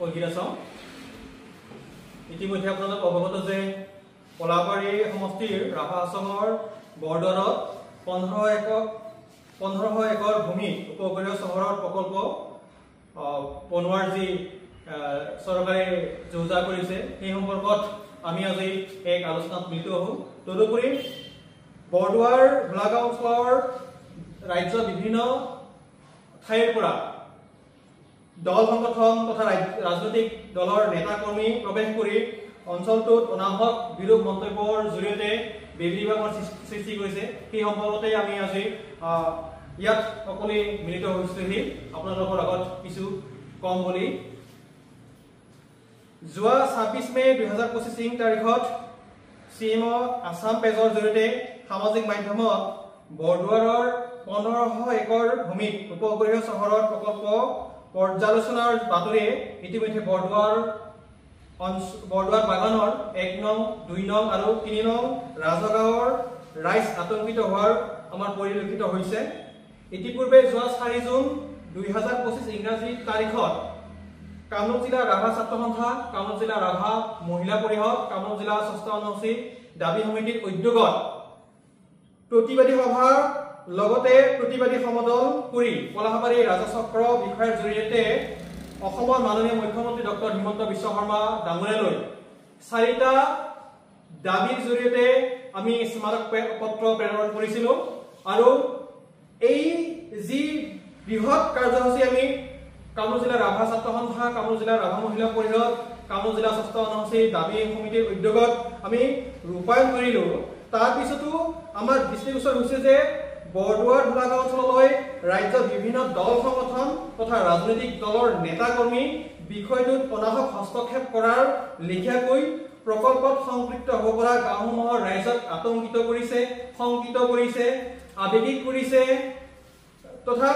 অধিৰাচম ইতিমধ্যে আপোনালোক অৱগত যে কলাবাৰী সমষ্টিৰ ৰাভাচঙৰ বৰদৰত 1500 একৰ ভূমি উপগ্ৰহ চহৰৰ প্ৰকল্প বনোৱাৰ যি চৰকাৰে যোজনা কৰিছে সেই সম্পৰ্কত আমি আজি এক আলোচনাত মিলিত হওঁ। তদুপৰি বৰদুৱাৰ গোলাগাঁও অঞ্চলৰ ৰাজ্যৰ বিভিন্ন ঠাইৰ পৰা দল সংগঠন তথা ৰাজনৈতিক দলৰ নেতা কৰ্মী প্ৰৱেশ কৰি অঞ্চলটোত অনাহক বিৰোধ মন্তব্যৰ জৰিয়তে বিবাদৰ সৃষ্টি কৰিছে। সেই সম্পৰ্কতে আমি আজি ইয়াত সকলোৱে মিলিত হৈছোহি আপোনালোকৰ আগত কিছু কম বুলি। যোৱা 26 মে 2025 তাৰিখত CMO আসাম পেজৰ জৰিয়তে সামাজিক মাধ্যমত বৰদুৱাৰৰ 1500 একৰ ভূমিত উপগ্ৰহ চহৰৰ প্ৰকল্প পৰ্যালোচনাৰ বাতৰি ইতিমধ্যে বৰদুৱাৰ বাগানৰ 1 নং 2 নং আৰু 3 নং ৰাজগাঁৱৰ ৰাইজ আতংকিত হোৱাৰ আমাৰ পৰিলক্ষিত হৈছে। ইতিপূৰ্বে যোৱা 4 জুন 2025 ইংৰাজী তাৰিখত কামৰূপ জিলা ৰাভা ছাত্ৰ সন্থা, কামৰূপ জিলা ৰাভা মহিলা পৰিষদ, কামৰূপ জিলা ষষ্ঠ অনুসূচী দাবী সমিতিৰ উদ্যোগত প্ৰতিবাদী সভা লগতে প্ৰতিবাদী সমদল কৰি পলাশবাৰী ৰাজচক্ৰ বিষয়ৰ জৰিয়তে অসমৰ মাননীয় মুখ্যমন্ত্ৰী ডক্টৰ হিমন্ত বিশ্ব শৰ্মা ডাঙৰীয়ালৈ 4টা দাবীৰ জৰিয়তে আমি স্মাৰক পত্ৰ প্ৰেৰণ কৰিছিলো। আৰু এই যি বৃহৎ কাৰ্যসূচী আমি কামৰূপ জিলা ৰাভা ছাত্ৰ সন্থা, কামৰূপ জিলা ৰাভা মহিলা পৰিষদ, কামৰূপ জিলা ষষ্ঠ অনুসূচী দাবী সমিতিৰ উদ্যোগত আমি ৰূপায়ণ কৰিলো। তাৰ পিছতো আমাৰ দৃষ্টিগোচৰ হৈছে যে বৰদুৱাৰ গোলাগাঁও অঞ্চললৈ ৰাজ্যৰ বিভিন্ন দল সংগঠন তথা ৰাজনৈতিক দলৰ নেতা কৰ্মী বিষয়টোত অনাহক হস্তক্ষেপ কৰাৰ লেখীয়াকৈ প্ৰকল্পত সংপৃক্ত হ'ব পৰা গাঁওসমূহৰ ৰাইজক আতংকিত কৰিছে, শংকিত কৰিছে, আবেগিক কৰিছে তথা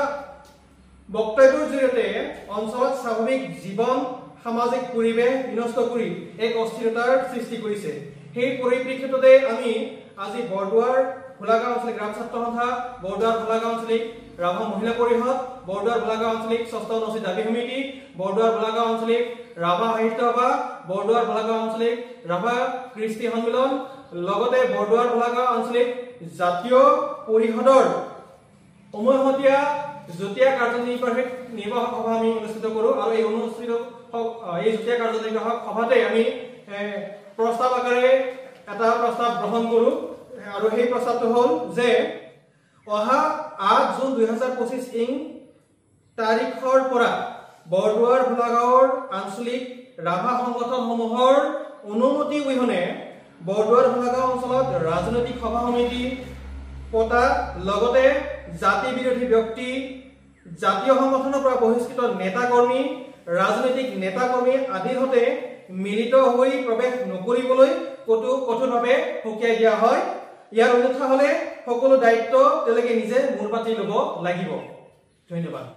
বক্তব্যৰ জৰিয়তে অঞ্চলত স্বাভাৱিক জীৱন সামাজিক পৰিৱেশ বিনষ্ট কৰি এক অস্থিৰতাৰ সৃষ্টি কৰিছে। সেই পৰিপ্ৰেক্ষিততে আমি আজি বৰদুৱাৰ গোলাগাঁও আঞ্চলিক গ্ৰাম ছাত্ৰ সন্থা, বৰদুৱাৰ গোলাগাঁও আঞ্চলিক ৰাভা মহিলা পৰিষদ, বৰদুৱাৰ গোলাগাঁও আঞ্চলিক ষষ্ঠ অনুসূচী দাবী সমিতি, বৰদুৱাৰ গোলাগাঁও আঞ্চলিক ৰাভা সাহিত্য সভা, বৰদুৱাৰ গোলাগাঁও আঞ্চলিক ৰাভা কৃষ্টি সন্মিলন লগতে বৰদুৱাৰ গোলাগাঁও আঞ্চলিক জাতীয় পৰিষদৰ উমৈহতীয়া যুটীয়া কাৰ্যনিৰ্বাহক সভা আমি অনুষ্ঠিত কৰো। আৰু এই যুটীয়া কাৰ্যনিৰ্বাহক সভাতে আমি প্ৰস্তাৱ আকাৰে এটা প্ৰস্তাৱ গ্ৰহণ কৰো। আৰু সেই প্ৰস্তাৱটো হ'ল যে অহা 8 জুন 2025 তাৰিখৰ পৰা বৰদুৱাৰ গোলাগাঁৱৰ আঞ্চলিক ৰাভা সংগঠনসমূহৰ অনুমতি অবিহনে বৰদুৱাৰ গোলাগাঁও অঞ্চলত ৰাজনৈতিক সভা সমিতি পতা লগতে জাতি বিৰোধী ব্যক্তি, জাতীয় সংগঠনৰ পৰা বহিষ্কৃত নেতা কৰ্মী, ৰাজনৈতিক নেতা কৰ্মী আদিৰ সৈতে মিলিত হৈ প্ৰৱেশ নকৰিবলৈ কঠোৰভাৱে সকীয়াই দিয়া হয়। ইয়াৰ অন্যথা হলে সকলো দায়িত্ব তেওঁলোকে নিজে মূৰ পাতি ল'ব লাগিব। ধন্যবাদ।